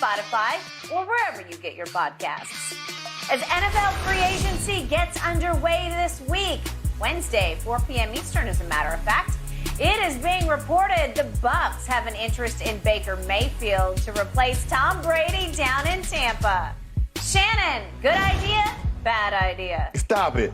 Spotify, or wherever you get your podcasts. As NFL free agency gets underway this week, Wednesday, 4 p.m. Eastern, as a matter of fact, it is being reported the Bucs have an interest in Baker Mayfield to replace Tom Brady down in Tampa. Shannon, good idea, bad idea? Stop it.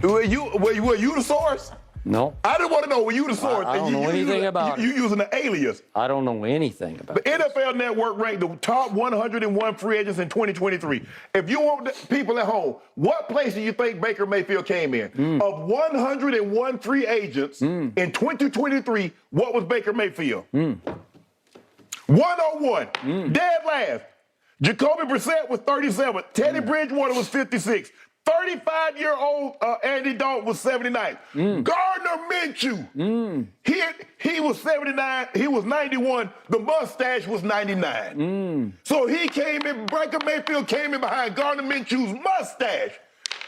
Were you the source? No. I didn't want to know, were you the source? I don't know anything about it. You using an alias. I don't know anything about it. The NFL Network ranked the top 101 free agents in 2023. If you want the people at home, what place do you think Baker Mayfield came in? Of 101 free agents in 2023, what was Baker Mayfield? 101. Dead last. Jacoby Brissett was 37. Teddy Bridgewater was 56. 35-year-old Andy Dalton was 79. Gardner Minshew, he was 79. He was 91. The mustache was 99. So he came in, Baker Mayfield came in behind Gardner Minshew's mustache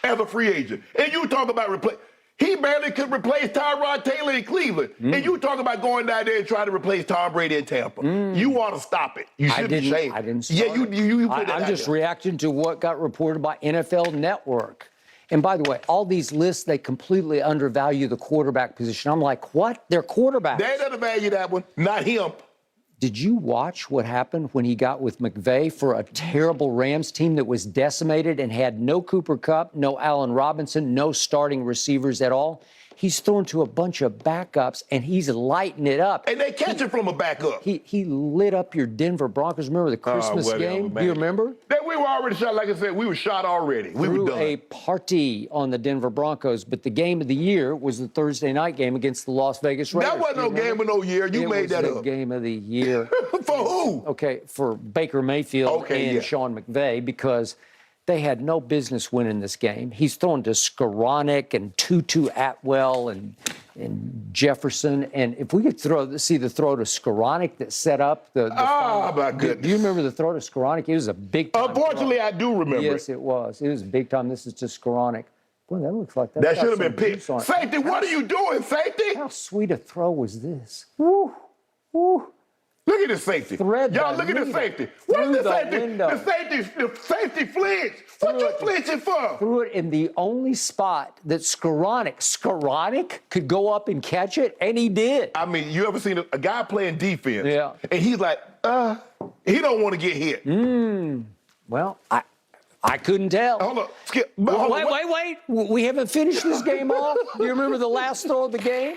as a free agent. And you talk about replace. He barely could replace Tyrod Taylor in Cleveland. And you talk about going down there and trying to replace Tom Brady in Tampa. You want to stop it. You should be ashamed. I didn't start I'm just reacting to what got reported by NFL Network. And by the way, all these lists, they completely undervalue the quarterback position. I'm like, what? They're quarterbacks. They don't value that one, not him. Did you watch what happened when he got with McVay for a terrible Rams team that was decimated and had no Cooper Kupp, no Allen Robinson, no starting receivers at all? He's thrown to a bunch of backups, and he's lighting it up. And they catch it from a backup. He lit up your Denver Broncos. Remember the Christmas game? Do you remember? That we were already shot. Like I said, we were shot already. We were done. A party on the Denver Broncos, but the game of the year was the Thursday night game against the Las Vegas Raiders. That wasn't no game of no year. You made that up. It was the game of the year. For who? Okay, for Baker Mayfield and Sean McVay, because they had no business winning this game. He's thrown to Skoranek and Tutu Atwell and Jefferson. And if we could see the throw to Skoranek that set up the oh, my goodness. Do you remember the throw to Skoranek? It was a big time Unfortunately, throw. I do remember. Yes, it was. It was a big time. This is to Skoranek. Boy, that looks like that. That should have been picked. Safety, what are you doing, safety? How sweet a throw was this? Woo, woo. Look at this safety. Y'all look at this safety. What is the safety? The safety flinch. What you flinching for? Threw it in the only spot that Skoranek could go up and catch it, and he did. I mean, you ever seen a guy playing defense? Yeah. And he's like, he don't want to get hit. Well, I couldn't tell. Hold on, Skip. Wait. We haven't finished this game off. Do you remember the last throw of the game?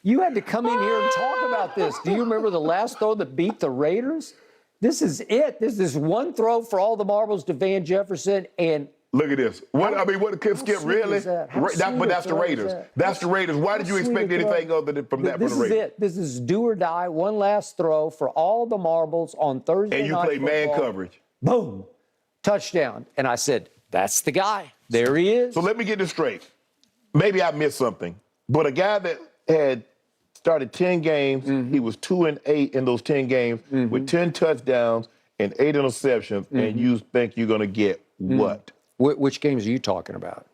You had to come in here and talk about this. Do you remember the last throw that beat the Raiders? This is it. This is one throw for all the marbles to Van Jefferson. And look at this. What could Skip really? But that's the Raiders. That's the Raiders. Why did you expect anything other than from that from the Raiders? This is it. This is do or die. One last throw for all the marbles on Thursday night. And you play man coverage. Boom. Touchdown. And I said, that's the guy. There he is. So let me get this straight. Maybe I missed something. But a guy that had started 10 games. He was 2-8 in those 10 games with 10 touchdowns and 8 interceptions. And you think you're going to get what? Which games are you talking about?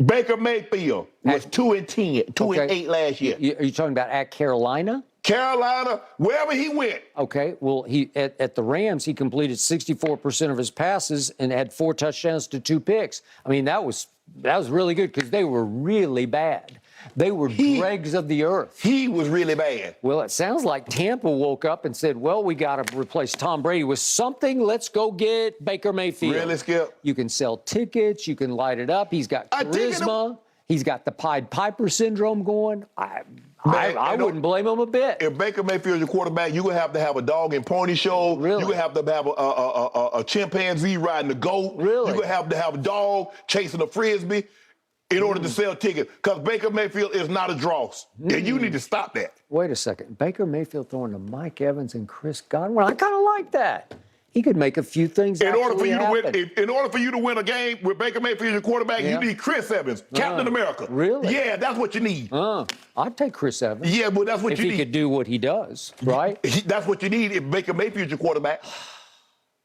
Baker Mayfield was 2-10, 2-8 last year. Are you talking about at Carolina? Carolina, wherever he went. Okay, well, he at the Rams, he completed 64% of his passes and had 4 touchdowns to 2 picks. I mean, that was really good because they were really bad. They were dregs of the earth. He was really bad. Well, it sounds like Tampa woke up and said, well, we got to replace Tom Brady with something. Let's go get Baker Mayfield. Really, Skip? You can sell tickets. You can light it up. He's got charisma. He's got the Pied Piper syndrome going. I wouldn't blame him a bit. If Baker Mayfield's your quarterback, you're going to have a dog and pony show. Really? You're going to have a chimpanzee riding a goat. Really? You're going to have a dog chasing a Frisbee in order to sell tickets, because Baker Mayfield is not a dross. And you need to stop that. Wait a second. Baker Mayfield throwing to Mike Evans and Chris Godwin. I kind of like that. He could make a few things in order for you to win a game with Baker Mayfield your quarterback, you need Chris Evans, Captain America. Really? Yeah, that's what you need. I'd take Chris Evans. Yeah, but that's what you need. If he could do what he does, right? That's what you need if Baker Mayfield's your quarterback.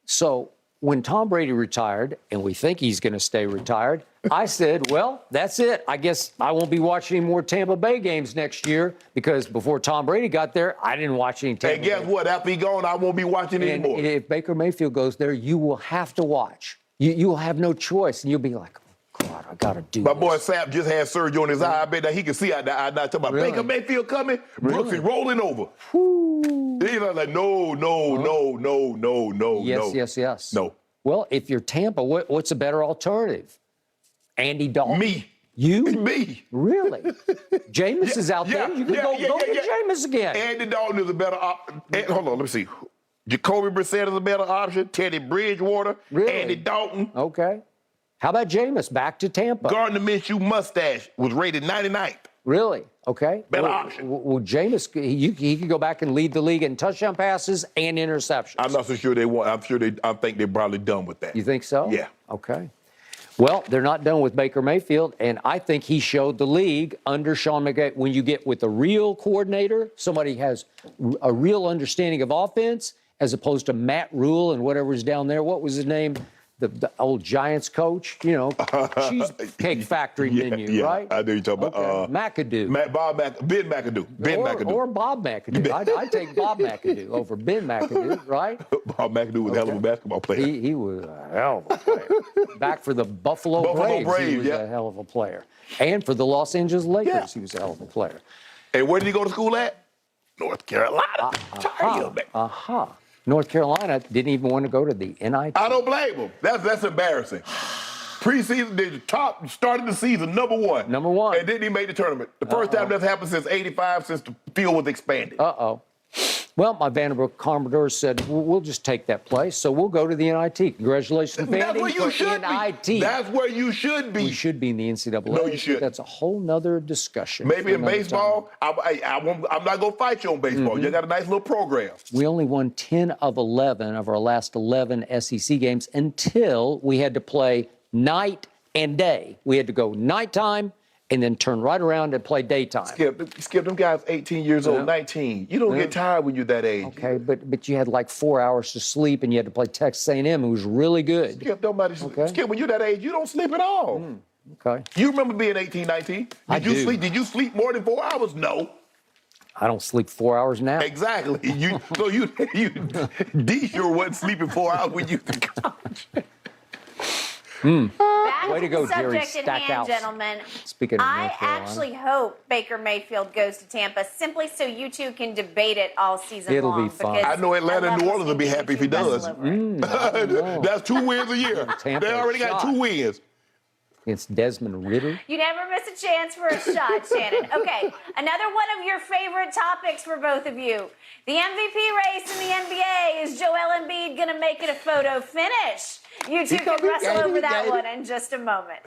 So when Tom Brady retired, and we think he's going to stay retired, I said, well, that's it. I guess I won't be watching any more Tampa Bay games next year because before Tom Brady got there, I didn't watch any Tampa And guess what? After he gone, I won't be watching anymore. And if Baker Mayfield goes there, you will have to watch. You will have no choice, and you'll be like, oh, God, I got to do My this. boy Sap just had surgery on his eye. I bet that he can see out there. I'm not talking about Baker Mayfield coming. Brooks is rolling over. He's like, no. Yes. No. Well, if you're Tampa, what's a better alternative? Andy Dalton? Me. You? Me. Really? Jameis is out there. You can go get Jameis again. Andy Dalton is a better option. Hold on, let me see. Jacoby Brissett is a better option. Teddy Bridgewater. Really? Andy Dalton. Okay. How about Jameis back to Tampa? Gardner Minshew mustache was rated 99th. Really? Okay. Better option. Well, Jameis, he could go back and lead the league in touchdown passes and interceptions. I'm not so sure they want. I think they're probably done with that. You think so? Yeah. Okay. Well, they're not done with Baker Mayfield, and I think he showed the league under Sean McVay when you get with a real coordinator, somebody has a real understanding of offense, as opposed to Matt Rule and whatever's down there. What was his name? The old Giants coach, cheesecake factory menu, right? I know you're talking about. McAdoo. Ben McAdoo. McAdoo. Or Bob McAdoo. I'd take Bob McAdoo over Ben McAdoo, right? Bob McAdoo was a hell of a basketball player. He was a hell of a player. Back for the Buffalo Braves, he was a hell of a player. And for the Los Angeles Lakers, he was a hell of a player. And where did he go to school at? North Carolina. North Carolina didn't even want to go to the NIT. I don't blame him. That's embarrassing. Preseason, they started the season number one. Number one. And didn't even make the tournament. The first time that's happened since '85, since the field was expanded. Well, my Vanderbilt Commodores said, we'll just take that place, so we'll go to the NIT. Congratulations, Vandy. That's where you should be. That's where you should be. We should be in the NCAA. No, you should. That's a whole nother discussion. Maybe in baseball, I'm not going to fight you on baseball. You got a nice little program. We only won 10 of 11 of our last 11 SEC games until we had to play night and day. We had to go nighttime and then turn right around and play daytime. Skip, them guys 18 years old, 19. You don't get tired when you're that age. Okay, but you had like 4 hours to sleep, and you had to play Texas A&M, who was really good. Skip, Skip, when you're that age, you don't sleep at all. Okay. You remember being 18, 19? Did you sleep more than 4 hours? No. I don't sleep 4 hours now. Exactly. D sure wasn't sleeping 4 hours when you was in college. Way to go, Jerry Stackhouse. Gentlemen. Speaking of I North Carolina. actually hope Baker Mayfield goes to Tampa simply so you two can debate it all season long. It'll be fun. I know Atlanta and New Orleans will be happy if he does. That's 2 wins a year. They already got 2 wins. Against Desmond Ridder. You never miss a chance for a shot, Shannon. Okay, another one of your favorite topics for both of you. The MVP race in the NBA. Is Joel Embiid going to make it a photo finish? You two can wrestle over that one in just a moment.